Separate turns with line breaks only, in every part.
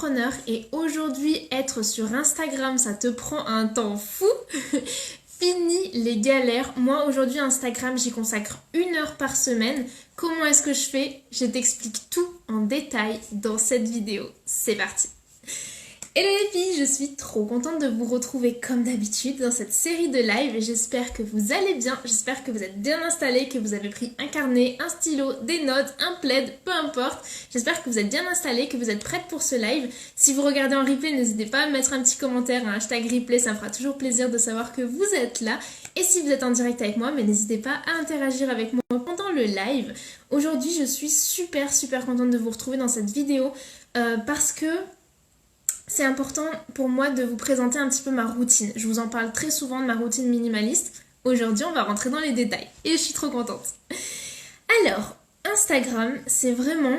entrepreneur et aujourd'hui être sur Instagram ça te prend un temps fou. Fini les galères. Moi aujourd'hui Instagram j'y consacre 1 heure par semaine. Comment est-ce que je fais? Je t'explique tout en détail dans cette vidéo. C'est parti. Hello les filles, je suis trop contente de vous retrouver comme d'habitude dans cette série de live et j'espère que vous allez bien, j'espère que vous êtes bien installés, que vous avez pris un carnet, un stylo, des notes, un plaid, peu importe. J'espère que vous êtes bien installés, que vous êtes prêtes pour ce live. Si vous regardez en replay, n'hésitez pas à mettre un petit commentaire, un hashtag replay, ça me fera toujours plaisir de savoir que vous êtes là. Et si vous êtes en direct avec moi, mais n'hésitez pas à interagir avec moi pendant le live. Aujourd'hui, je suis super contente de vous retrouver dans cette vidéo parce que c'est important pour moi de vous présenter un petit peu ma routine. Je vous en parle très souvent de ma routine minimaliste. Aujourd'hui, on va rentrer dans les détails et je suis trop contente. Alors, Instagram, c'est vraiment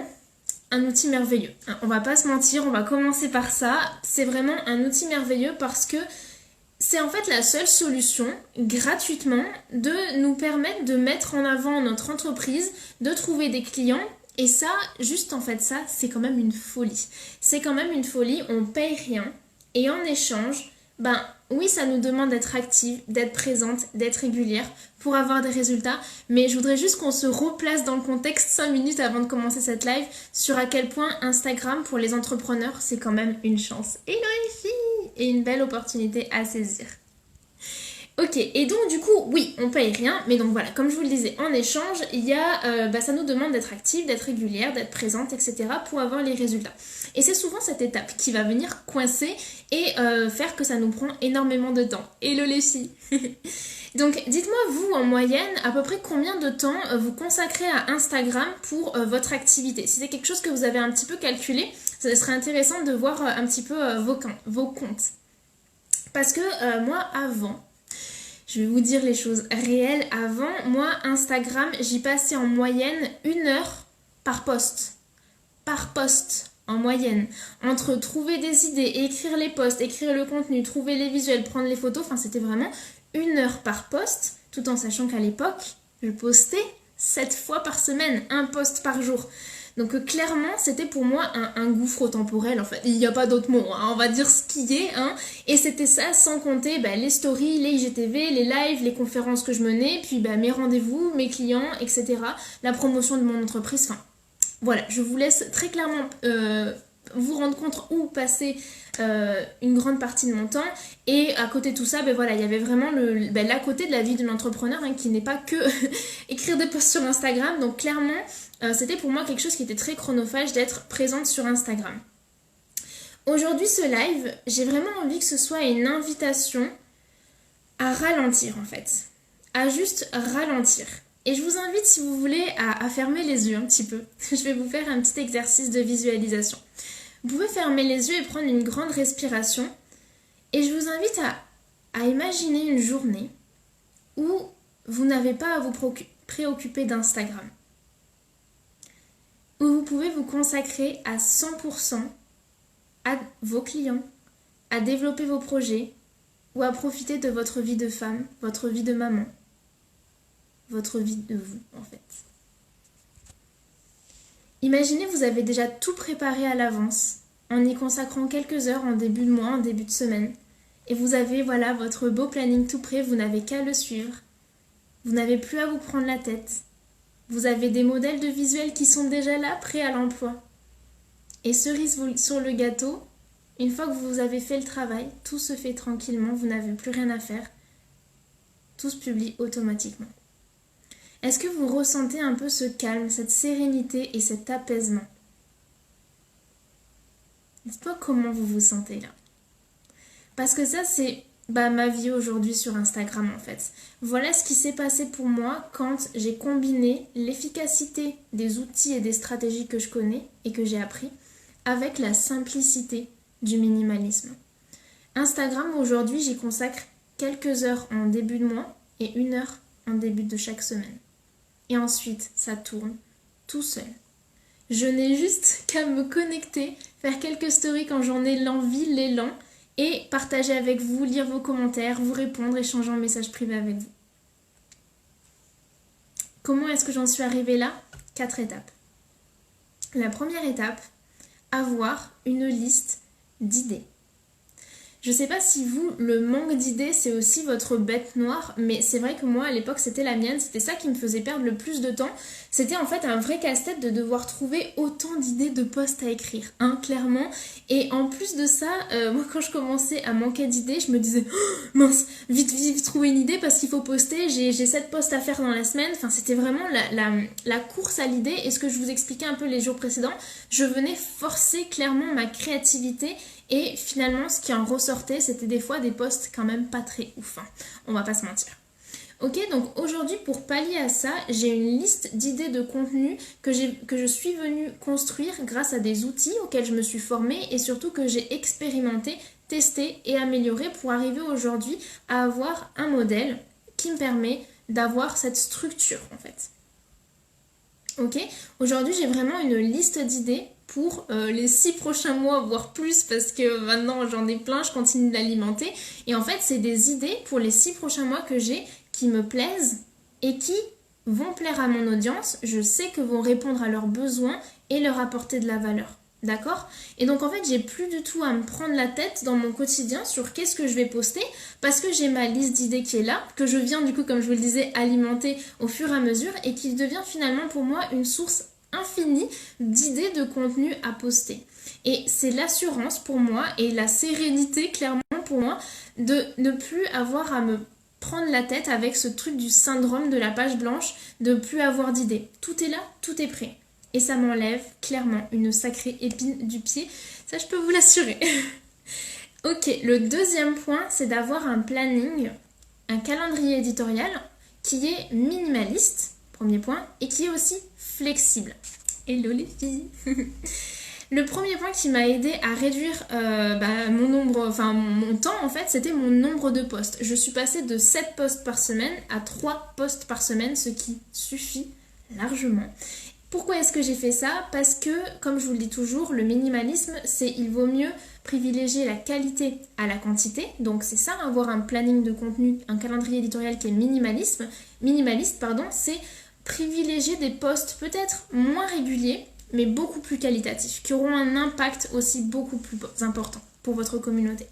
un outil merveilleux. On va pas se mentir, on va commencer par ça. C'est vraiment un outil merveilleux parce que c'est en fait la seule solution, gratuitement, de nous permettre de mettre en avant notre entreprise, de trouver des clients. Et ça, juste en fait ça, c'est quand même une folie. C'est quand même une folie, on paye rien. Et en échange, oui, ça nous demande d'être active, d'être présente, d'être régulière pour avoir des résultats. Mais je voudrais juste qu'on se replace dans le contexte 5 minutes avant de commencer cette live sur à quel point Instagram pour les entrepreneurs, c'est quand même une chance. Hello les filles! Et une belle opportunité à saisir. Ok, et donc du coup, oui, on paye rien, mais donc voilà, comme je vous le disais, en échange, il y a, ça nous demande d'être active, d'être régulière, d'être présente, etc. pour avoir les résultats. Et c'est souvent cette étape qui va venir coincer et faire que ça nous prend énormément de temps. Hello les filles. Donc dites-moi, vous, en moyenne, à peu près combien de temps vous consacrez à Instagram pour votre activité? Si c'est quelque chose que vous avez un petit peu calculé, ça serait intéressant de voir un petit peu vos comptes. Parce que moi, avant... Je vais vous dire les choses réelles. Avant, moi, Instagram, j'y passais en moyenne 1 heure par post. Par post, en moyenne. Entre trouver des idées, écrire les posts, écrire le contenu, trouver les visuels, prendre les photos. Enfin, c'était vraiment 1 heure par post. Tout en sachant qu'à l'époque, je postais 7 fois par semaine, un post par jour. Donc clairement, c'était pour moi un gouffre temporel, en fait. Il n'y a pas d'autre mot, hein. On va dire ce qui est. Hein. Et c'était ça sans compter les stories, les IGTV, les lives, les conférences que je menais, puis mes rendez-vous, mes clients, etc. La promotion de mon entreprise. Enfin, voilà, je vous laisse très clairement vous rendre compte où passer une grande partie de mon temps. Et à côté de tout ça, voilà, il y avait vraiment l'à côté de la vie de l'entrepreneur qui n'est pas que écrire des posts sur Instagram. Donc clairement, c'était pour moi quelque chose qui était très chronophage d'être présente sur Instagram. Aujourd'hui, ce live, j'ai vraiment envie que ce soit une invitation à ralentir en fait. À juste ralentir. Et je vous invite, si vous voulez, à fermer les yeux un petit peu. Je vais vous faire un petit exercice de visualisation. Vous pouvez fermer les yeux et prendre une grande respiration. Et je vous invite à imaginer une journée où vous n'avez pas à vous préoccuper d'Instagram. Où vous pouvez vous consacrer à 100% à vos clients, à développer vos projets ou à profiter de votre vie de femme, votre vie de maman, votre vie de vous en fait. Imaginez, vous avez déjà tout préparé à l'avance en y consacrant quelques heures en début de mois, en début de semaine. Et vous avez votre beau planning tout prêt, vous n'avez qu'à le suivre. Vous n'avez plus à vous prendre la tête. Vous avez des modèles de visuels qui sont déjà là, prêts à l'emploi. Et cerise sur le gâteau, une fois que vous avez fait le travail, tout se fait tranquillement, vous n'avez plus rien à faire. Tout se publie automatiquement. Est-ce que vous ressentez un peu ce calme, cette sérénité et cet apaisement? Dites-moi comment vous vous sentez là. Parce que ça, c'est ma vie aujourd'hui sur Instagram en fait. Voilà ce qui s'est passé pour moi quand j'ai combiné l'efficacité des outils et des stratégies que je connais et que j'ai appris avec la simplicité du minimalisme. Instagram aujourd'hui, j'y consacre quelques heures en début de mois et 1 heure en début de chaque semaine. Et ensuite, ça tourne tout seul. Je n'ai juste qu'à me connecter, faire quelques stories quand j'en ai l'envie, l'élan, et partager avec vous, lire vos commentaires, vous répondre, échanger en message privé avec vous. Comment est-ce que j'en suis arrivée là? 4 étapes. La première étape, avoir une liste d'idées. Je sais pas si vous, le manque d'idées, c'est aussi votre bête noire, mais c'est vrai que moi, à l'époque, c'était la mienne. C'était ça qui me faisait perdre le plus de temps. C'était en fait un vrai casse-tête de devoir trouver autant d'idées de posts à écrire, hein, clairement. Et en plus de ça, moi, quand je commençais à manquer d'idées, je me disais oh, mince, vite, vite, trouver une idée parce qu'il faut poster. J'ai 7 posts à faire dans la semaine. Enfin, c'était vraiment la course à l'idée. Et ce que je vous expliquais un peu les jours précédents, je venais forcer clairement ma créativité. Et finalement, ce qui en ressortait, c'était des fois des posts quand même pas très ouf, hein. On va pas se mentir. Ok, donc aujourd'hui, pour pallier à ça, j'ai une liste d'idées de contenu que je suis venue construire grâce à des outils auxquels je me suis formée et surtout que j'ai expérimenté, testé et amélioré pour arriver aujourd'hui à avoir un modèle qui me permet d'avoir cette structure en fait. Ok, aujourd'hui j'ai vraiment une liste d'idées pour les 6 prochains mois, voire plus, parce que maintenant j'en ai plein, je continue de l'alimenter. Et en fait, c'est des idées pour les 6 prochains mois que j'ai qui me plaisent et qui vont plaire à mon audience. Je sais que vont répondre à leurs besoins et leur apporter de la valeur. D'accord? Et donc en fait, j'ai plus du tout à me prendre la tête dans mon quotidien sur qu'est-ce que je vais poster parce que j'ai ma liste d'idées qui est là, que je viens du coup, comme je vous le disais, alimenter au fur et à mesure et qui devient finalement pour moi une source infinie d'idées de contenu à poster. Et c'est l'assurance pour moi et la sérénité clairement pour moi de ne plus avoir à me prendre la tête avec ce truc du syndrome de la page blanche, de plus avoir d'idées. Tout est là, tout est prêt. Et ça m'enlève clairement une sacrée épine du pied, ça je peux vous l'assurer. Ok, le deuxième point, c'est d'avoir un planning, un calendrier éditorial qui est minimaliste, premier point, et qui est aussi flexible. Hello les filles. Le premier point qui m'a aidé à réduire mon temps en fait, c'était mon nombre de posts. Je suis passée de 7 posts par semaine à 3 posts par semaine, ce qui suffit largement. Pourquoi est-ce que j'ai fait ça? Parce que, comme je vous le dis toujours, le minimalisme, c'est il vaut mieux privilégier la qualité à la quantité. Donc c'est ça, avoir un planning de contenu, un calendrier éditorial qui est minimaliste, c'est privilégier des posts peut-être moins réguliers, mais beaucoup plus qualitatifs, qui auront un impact aussi beaucoup plus important pour votre communauté.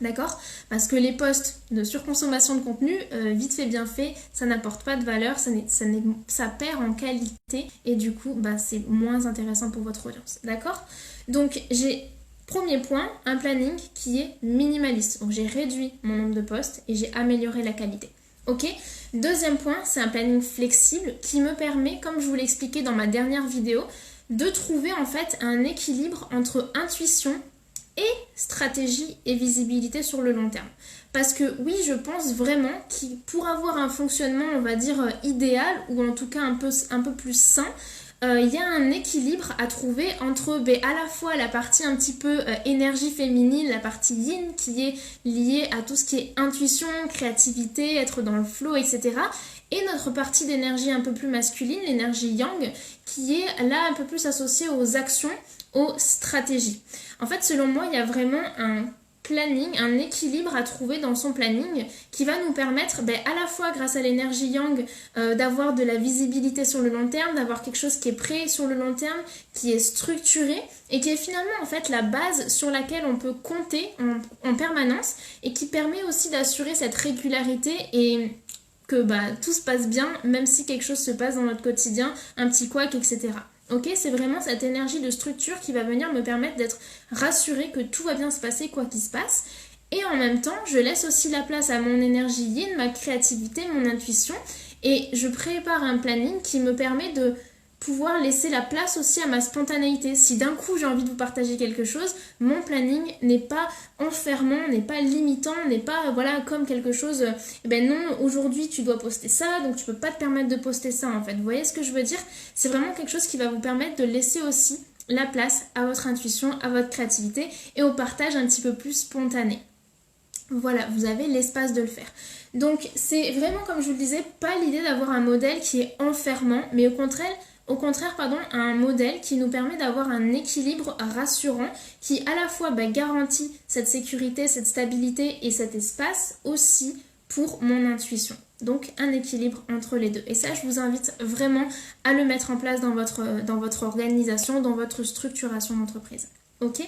D'accord? Parce que les posts de surconsommation de contenu, vite fait, bien fait, ça n'apporte pas de valeur, ça perd en qualité et du coup, c'est moins intéressant pour votre audience. D'accord? Donc, j'ai, premier point, un planning qui est minimaliste. Donc, j'ai réduit mon nombre de posts et j'ai amélioré la qualité. Ok? Deuxième point, c'est un planning flexible qui me permet, comme je vous l'ai expliqué dans ma dernière vidéo, de trouver en fait un équilibre entre intuition et stratégie et visibilité sur le long terme. Parce que oui, je pense vraiment que pour avoir un fonctionnement, on va dire, idéal, ou en tout cas un peu plus sain, il y a un équilibre à trouver entre à la fois la partie un petit peu énergie féminine, la partie yin qui est liée à tout ce qui est intuition, créativité, être dans le flow, etc. Et notre partie d'énergie un peu plus masculine, l'énergie yang, qui est là un peu plus associée aux actions, aux stratégies. En fait, selon moi, il y a vraiment un planning, un équilibre à trouver dans son planning qui va nous permettre à la fois grâce à l'énergie yang d'avoir de la visibilité sur le long terme, d'avoir quelque chose qui est prêt sur le long terme, qui est structuré et qui est finalement en fait la base sur laquelle on peut compter en permanence et qui permet aussi d'assurer cette régularité et que tout se passe bien même si quelque chose se passe dans notre quotidien, un petit couac, etc. Ok, c'est vraiment cette énergie de structure qui va venir me permettre d'être rassurée que tout va bien se passer quoi qu'il se passe. Et en même temps, je laisse aussi la place à mon énergie yin, ma créativité, mon intuition. Et je prépare un planning qui me permet de pouvoir laisser la place aussi à ma spontanéité. Si d'un coup j'ai envie de vous partager quelque chose, mon planning n'est pas enfermant, n'est pas limitant, n'est pas comme quelque chose, non, aujourd'hui tu dois poster ça, donc tu peux pas te permettre de poster ça en fait. Vous voyez ce que je veux dire? C'est vraiment quelque chose qui va vous permettre de laisser aussi la place à votre intuition, à votre créativité et au partage un petit peu plus spontané. Voilà, vous avez l'espace de le faire. Donc c'est vraiment, comme je vous le disais, pas l'idée d'avoir un modèle qui est enfermant, mais au contraire, un modèle qui nous permet d'avoir un équilibre rassurant qui à la fois garantit cette sécurité, cette stabilité et cet espace aussi pour mon intuition. Donc un équilibre entre les deux. Et ça, je vous invite vraiment à le mettre en place dans votre organisation, dans votre structuration d'entreprise. Ok ?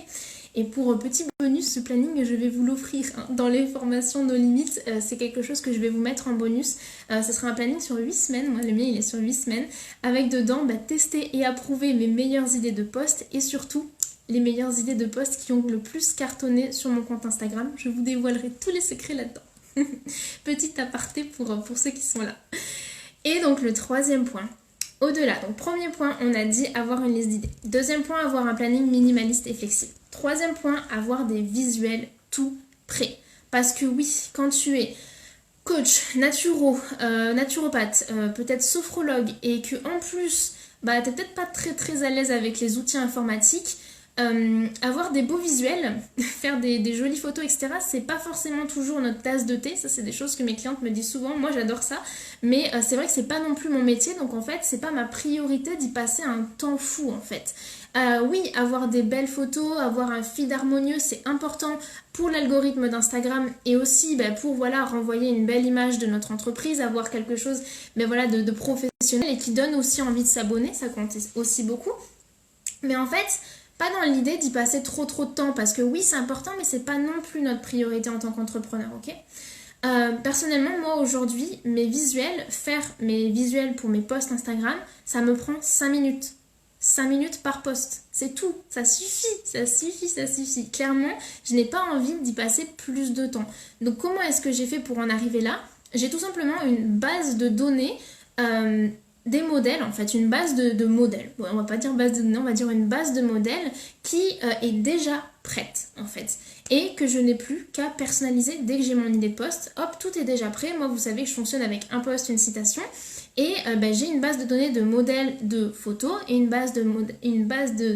Et pour petit bonus, ce planning, je vais vous l'offrir dans les formations No Limites. C'est quelque chose que je vais vous mettre en bonus. Ce sera un planning sur 8 semaines. Moi, le mien, il est sur 8 semaines. Avec dedans, tester et approuver mes meilleures idées de post et surtout les meilleures idées de post qui ont le plus cartonné sur mon compte Instagram. Je vous dévoilerai tous les secrets là-dedans. Petit aparté pour ceux qui sont là. Et donc le troisième point, au-delà. Donc premier point, on a dit avoir une liste d'idées. Deuxième point, avoir un planning minimaliste et flexible. Troisième point, avoir des visuels tout prêts. Parce que oui, quand tu es coach, naturopathe, peut-être sophrologue et que en plus, t'es peut-être pas très à l'aise avec les outils informatiques, avoir des beaux visuels, faire des jolies photos, etc. C'est pas forcément toujours notre tasse de thé. Ça, c'est des choses que mes clientes me disent souvent. Moi, j'adore ça, mais c'est vrai que c'est pas non plus mon métier. Donc en fait, c'est pas ma priorité d'y passer un temps fou en fait. Oui, avoir des belles photos, avoir un feed harmonieux, c'est important pour l'algorithme d'Instagram et aussi pour renvoyer une belle image de notre entreprise, avoir quelque chose de professionnel et qui donne aussi envie de s'abonner. Ça compte aussi beaucoup. Mais en fait, pas dans l'idée d'y passer trop de temps parce que oui, c'est important, mais c'est pas non plus notre priorité en tant qu'entrepreneur, ok ? Personnellement, moi aujourd'hui, faire mes visuels pour mes posts Instagram, ça me prend 5 minutes. 5 minutes par post, c'est tout, ça suffit. Clairement, je n'ai pas envie d'y passer plus de temps. Donc comment est-ce que j'ai fait pour en arriver là ? J'ai tout simplement une base de données, des modèles, en fait, une base de modèles. Bon, on va pas dire base de données, on va dire une base de modèles qui est déjà prête, en fait. Et que je n'ai plus qu'à personnaliser dès que j'ai mon idée de post. Hop, tout est déjà prêt. Moi, vous savez que je fonctionne avec un post, une citation. Et j'ai une base de données de modèles de photos et une base de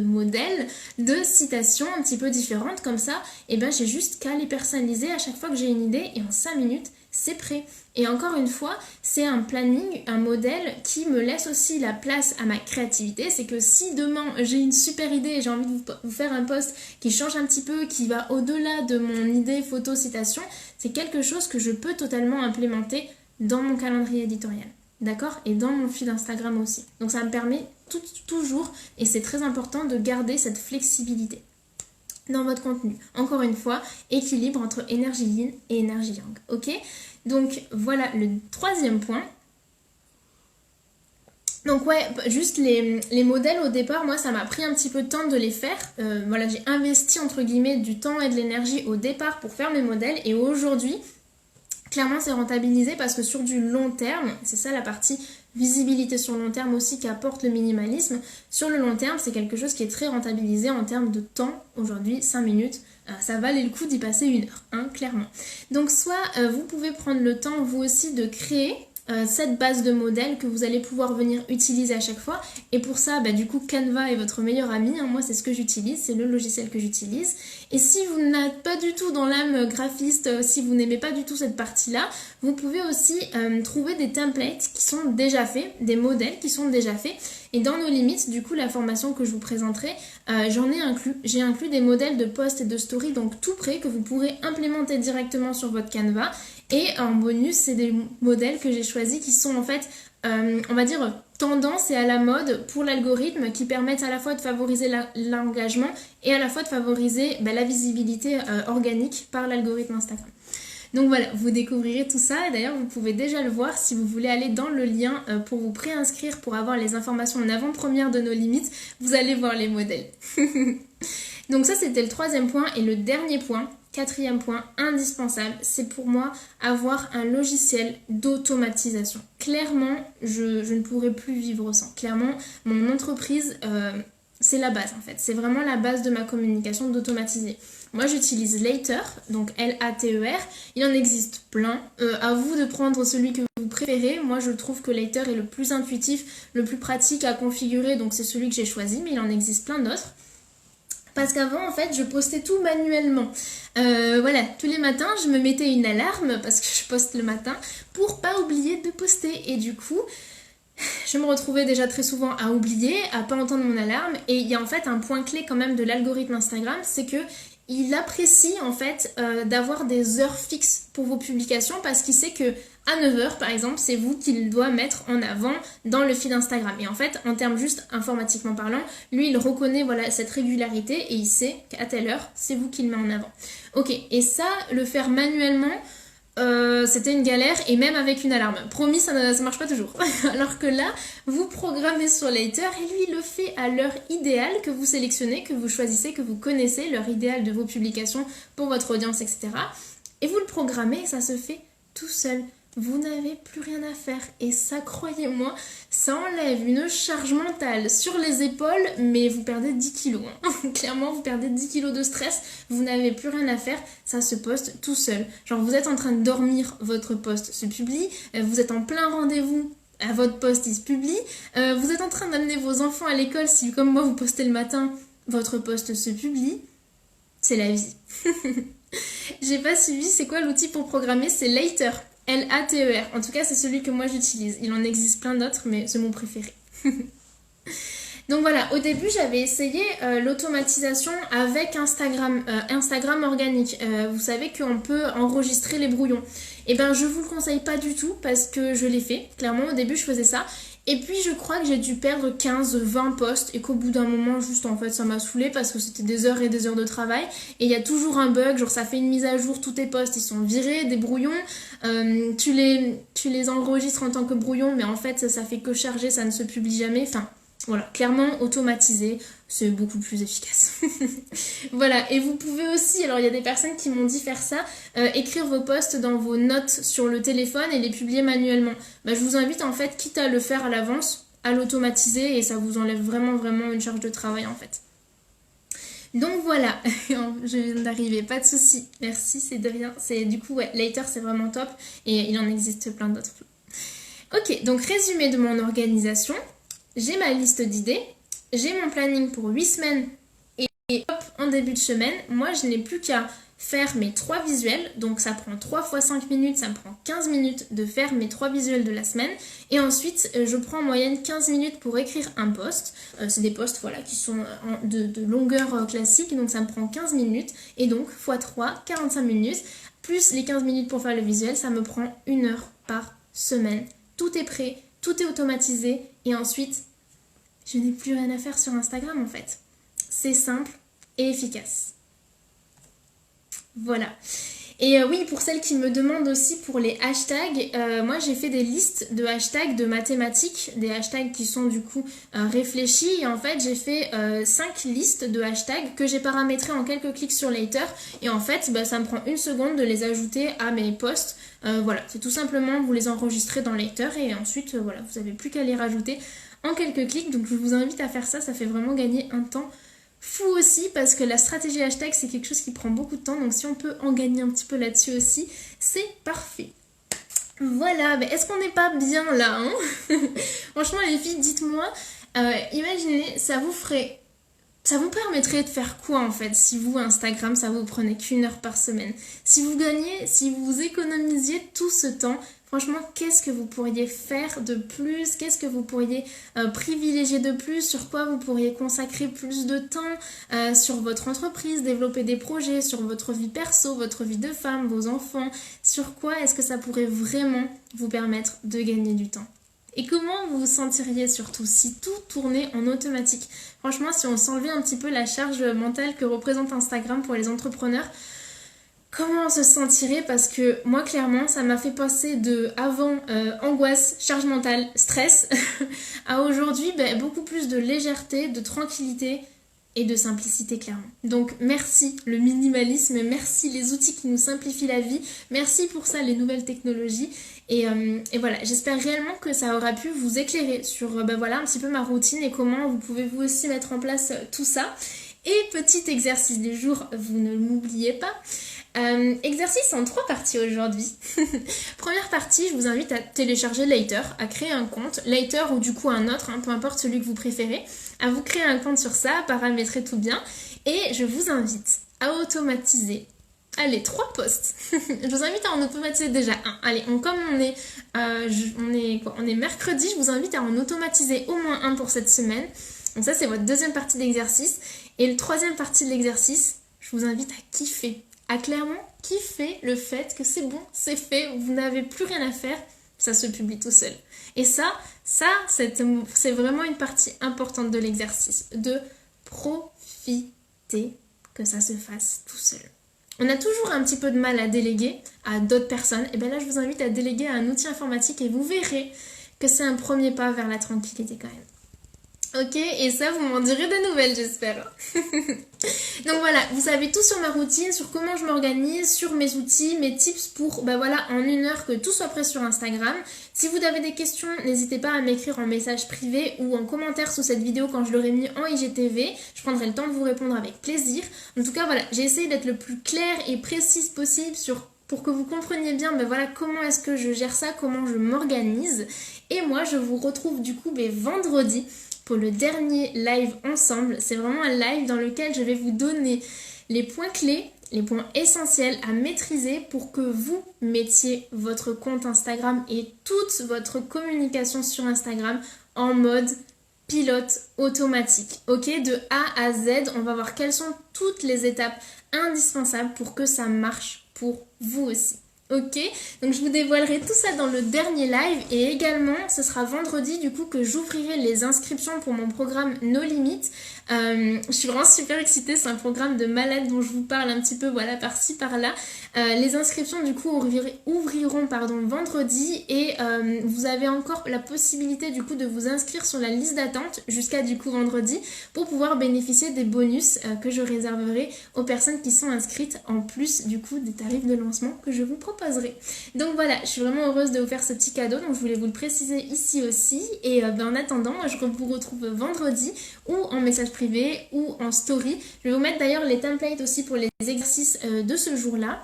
modèles de citations un petit peu différentes. Comme ça, j'ai juste qu'à les personnaliser à chaque fois que j'ai une idée et en 5 minutes, c'est prêt. Et encore une fois, c'est un planning, un modèle qui me laisse aussi la place à ma créativité. C'est que si demain j'ai une super idée et j'ai envie de vous faire un post qui change un petit peu, qui va au-delà de mon idée photo citation, c'est quelque chose que je peux totalement implémenter dans mon calendrier éditorial. D'accord ? Et dans mon feed Instagram aussi. Donc ça me permet toujours, et c'est très important, de garder cette flexibilité dans votre contenu. Encore une fois, équilibre entre énergie yin et énergie yang. Ok ? Donc voilà le troisième point. Donc ouais, juste les modèles au départ, moi ça m'a pris un petit peu de temps de les faire. J'ai investi entre guillemets du temps et de l'énergie au départ pour faire mes modèles. Et aujourd'hui, clairement c'est rentabilisé parce que sur du long terme, c'est ça la partie visibilité sur le long terme aussi qu'apporte le minimalisme. Sur le long terme, c'est quelque chose qui est très rentabilisé en termes de temps. Aujourd'hui, 5 minutes, ça valait le coup d'y passer 1 heure, clairement. Donc soit vous pouvez prendre le temps vous aussi de créer cette base de modèles que vous allez pouvoir venir utiliser à chaque fois. Et pour ça, du coup, Canva est votre meilleur ami. Moi, c'est ce que j'utilise, c'est le logiciel que j'utilise. Et si vous n'êtes pas du tout dans l'âme graphiste, si vous n'aimez pas du tout cette partie-là, vous pouvez aussi trouver des templates qui sont déjà faits, des modèles qui sont déjà faits. Et dans nos limites, du coup, la formation que je vous présenterai, j'ai inclus des modèles de posts et de stories, donc tout prêt, que vous pourrez implémenter directement sur votre Canva. Et en bonus, c'est des modèles que j'ai choisis qui sont en fait, on va dire, tendance et à la mode pour l'algorithme, qui permettent à la fois de favoriser l'engagement et à la fois de favoriser la visibilité organique par l'algorithme Instagram. Donc voilà, vous découvrirez tout ça et d'ailleurs vous pouvez déjà le voir si vous voulez aller dans le lien pour vous préinscrire pour avoir les informations en avant-première de nos limites, vous allez voir les modèles. Donc ça c'était le troisième point et le dernier point, quatrième point indispensable, c'est pour moi avoir un logiciel d'automatisation. Clairement, je ne pourrais plus vivre sans. Clairement, mon entreprise, c'est la base en fait. C'est vraiment la base de ma communication d'automatiser. Moi j'utilise Later, donc L-A-T-E-R. Il en existe plein. À vous de prendre celui que vous préférez. Moi je trouve que Later est le plus intuitif, le plus pratique à configurer, donc c'est celui que j'ai choisi, mais il en existe plein d'autres. Parce qu'avant, en fait, je postais tout manuellement. Tous les matins, je me mettais une alarme, parce que je poste le matin, pour pas oublier de poster. Et du coup, je me retrouvais déjà très souvent à oublier, à pas entendre mon alarme. Et il y a en fait un point clé quand même de l'algorithme Instagram, c'est que il apprécie en fait d'avoir des heures fixes pour vos publications, parce qu'il sait que à 9 heures par exemple, c'est vous qu'il doit mettre en avant dans le feed Instagram. Et en fait, en termes juste informatiquement parlant, lui il reconnaît voilà cette régularité et il sait qu'à telle heure, c'est vous qui le met en avant. Ok, et ça, le faire manuellement, c'était une galère et même avec une alarme. Promis, ça marche pas toujours. Alors que là, vous programmez sur Later et lui il le fait à l'heure idéale que vous sélectionnez, que vous choisissez, que vous connaissez, l'heure idéale de vos publications pour votre audience, etc. Et vous le programmez et ça se fait tout seul. Vous n'avez plus rien à faire. Et ça, croyez-moi, ça enlève une charge mentale sur les épaules, mais vous perdez 10 kilos. Hein. Clairement, vous perdez 10 kilos de stress, vous n'avez plus rien à faire, ça se poste tout seul. Genre, vous êtes en train de dormir, votre post se publie, vous êtes en plein rendez-vous, à votre post il se publie, vous êtes en train d'amener vos enfants à l'école, si comme moi vous postez le matin, votre post se publie. C'est la vie. J'ai pas suivi, c'est quoi l'outil pour programmer? C'est Later. Later. En tout cas, c'est celui que moi j'utilise. Il en existe plein d'autres, mais c'est mon préféré. Donc voilà, au début, j'avais essayé l'automatisation avec Instagram, Instagram organique. Vous savez qu'on peut enregistrer les brouillons. Eh ben, je vous le conseille pas du tout parce que je l'ai fait. Clairement, au début, je faisais ça. Et puis, je crois que j'ai dû perdre 15-20 posts et qu'au bout d'un moment, juste en fait, ça m'a saoulée parce que c'était des heures et des heures de travail. Et il y a toujours un bug, genre ça fait une mise à jour, tous tes posts, ils sont virés, des brouillons. Tu les enregistres en tant que brouillon, mais en fait, ça fait que charger, ça ne se publie jamais. Enfin, voilà, clairement, automatisé, c'est beaucoup plus efficace. Voilà, et vous pouvez aussi, alors il y a des personnes qui m'ont dit faire ça, écrire vos posts dans vos notes sur le téléphone et les publier manuellement. Bah, je vous invite en fait, quitte à le faire à l'avance, à l'automatiser et ça vous enlève vraiment une charge de travail en fait. Donc voilà, je viens d'arriver, pas de souci, merci, c'est de rien. C'est du coup, ouais, Later c'est vraiment top et il en existe plein d'autres. Ok, donc résumé de mon organisation. J'ai ma liste d'idées, j'ai mon planning pour 8 semaines et hop, en début de semaine, moi je n'ai plus qu'à faire mes 3 visuels, donc ça prend 3 fois 5 minutes, ça me prend 15 minutes de faire mes 3 visuels de la semaine et ensuite je prends en moyenne 15 minutes pour écrire un post, c'est des posts voilà, qui sont de longueur classique, donc ça me prend 15 minutes et donc x 3, 45 minutes, plus les 15 minutes pour faire le visuel, ça me prend 1 heure par semaine. Tout est prêt, tout est automatisé et ensuite je n'ai plus rien à faire sur Instagram en fait. C'est simple et efficace. Voilà. Et oui, pour celles qui me demandent aussi pour les hashtags, moi j'ai fait des listes de hashtags de mathématiques, des hashtags qui sont du coup réfléchis. Et en fait, j'ai fait 5 listes de hashtags que j'ai paramétrés en quelques clics sur Later. Et en fait, bah, ça me prend 1 seconde de les ajouter à mes posts. Voilà, c'est tout simplement, vous les enregistrez dans Later et ensuite, voilà, vous n'avez plus qu'à les rajouter en quelques clics. Donc je vous invite à faire ça, ça fait vraiment gagner un temps fou aussi parce que la stratégie hashtag c'est quelque chose qui prend beaucoup de temps, donc si on peut en gagner un petit peu là-dessus aussi, c'est parfait. Voilà, mais est-ce qu'on n'est pas bien là hein? Franchement les filles, dites-moi, imaginez, ça vous permettrait de faire quoi en fait si vous, Instagram, ça vous prenait qu'1 heure par semaine? Si vous économisiez tout ce temps, franchement, qu'est-ce que vous pourriez faire de plus? Qu'est-ce que vous pourriez privilégier de plus? Sur quoi vous pourriez consacrer plus de temps? Sur votre entreprise, développer des projets, sur votre vie perso, votre vie de femme, vos enfants? Sur quoi est-ce que ça pourrait vraiment vous permettre de gagner du temps? Et comment vous vous sentiriez surtout si tout tournait en automatique? Franchement, si on s'enlevait un petit peu la charge mentale que représente Instagram pour les entrepreneurs, comment on se sentirait? Parce que moi, clairement, ça m'a fait passer de avant angoisse, charge mentale, stress, à aujourd'hui beaucoup plus de légèreté, de tranquillité et de simplicité, clairement. Donc merci le minimalisme, merci les outils qui nous simplifient la vie, merci pour ça les nouvelles technologies. Et voilà, j'espère réellement que ça aura pu vous éclairer sur voilà, un petit peu ma routine et comment vous pouvez vous aussi mettre en place tout ça. Et petit exercice du jour, vous ne m'oubliez pas. Exercice en 3 parties aujourd'hui. Première partie, je vous invite à télécharger Later, à créer un compte, Later ou du coup un autre, hein, peu importe celui que vous préférez, à vous créer un compte sur ça, à paramétrer tout bien. Et je vous invite à automatiser. Allez, 3 posts. Je vous invite à en automatiser déjà un. Allez, comme on est mercredi, je vous invite à en automatiser au moins un pour cette semaine. Donc ça, c'est votre deuxième partie d'exercice. Et le troisième partie de l'exercice, je vous invite à kiffer. a clairement kiffé le fait que c'est bon, c'est fait, vous n'avez plus rien à faire, ça se publie tout seul. Et ça c'est vraiment une partie importante de l'exercice, de profiter que ça se fasse tout seul. On a toujours un petit peu de mal à déléguer à d'autres personnes, et bien là je vous invite à déléguer à un outil informatique et vous verrez que c'est un premier pas vers la tranquillité quand même. Ok, et ça vous m'en direz de nouvelles j'espère. Donc voilà, vous savez tout sur ma routine, sur comment je m'organise, sur mes outils, mes tips pour voilà, en 1 heure que tout soit prêt sur Instagram. Si vous avez des questions, n'hésitez pas à m'écrire en message privé ou en commentaire sous cette vidéo quand je l'aurai mis en IGTV. Je prendrai le temps de vous répondre avec plaisir. En tout cas voilà, j'ai essayé d'être le plus claire et précise possible pour que vous compreniez bien voilà, comment est-ce que je gère ça, comment je m'organise. Et moi je vous retrouve du coup vendredi pour le dernier live ensemble. C'est vraiment un live dans lequel je vais vous donner les points clés, les points essentiels à maîtriser pour que vous mettiez votre compte Instagram et toute votre communication sur Instagram en mode pilote automatique. Ok, de A à Z, on va voir quelles sont toutes les étapes indispensables pour que ça marche pour vous aussi. Ok, donc je vous dévoilerai tout ça dans le dernier live et également ce sera vendredi du coup que j'ouvrirai les inscriptions pour mon programme No Limit. Je suis vraiment super excitée, c'est un programme de malade dont je vous parle un petit peu voilà par-ci par-là. Les inscriptions du coup ouvriront vendredi et vous avez encore la possibilité du coup de vous inscrire sur la liste d'attente jusqu'à du coup vendredi pour pouvoir bénéficier des bonus que je réserverai aux personnes qui sont inscrites en plus du coup des tarifs de lancement que je vous proposerai. Donc voilà, je suis vraiment heureuse de vous faire ce petit cadeau, donc je voulais vous le préciser ici aussi et en attendant, moi, je vous retrouve vendredi ou en message privé ou en story. Je vais vous mettre d'ailleurs les templates aussi pour les exercices de ce jour-là.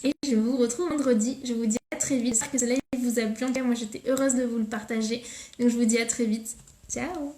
Et je vous retrouve vendredi. Je vous dis à très vite. J'espère que ce live vous a plu. En tout cas, moi j'étais heureuse de vous le partager. Donc je vous dis à très vite. Ciao!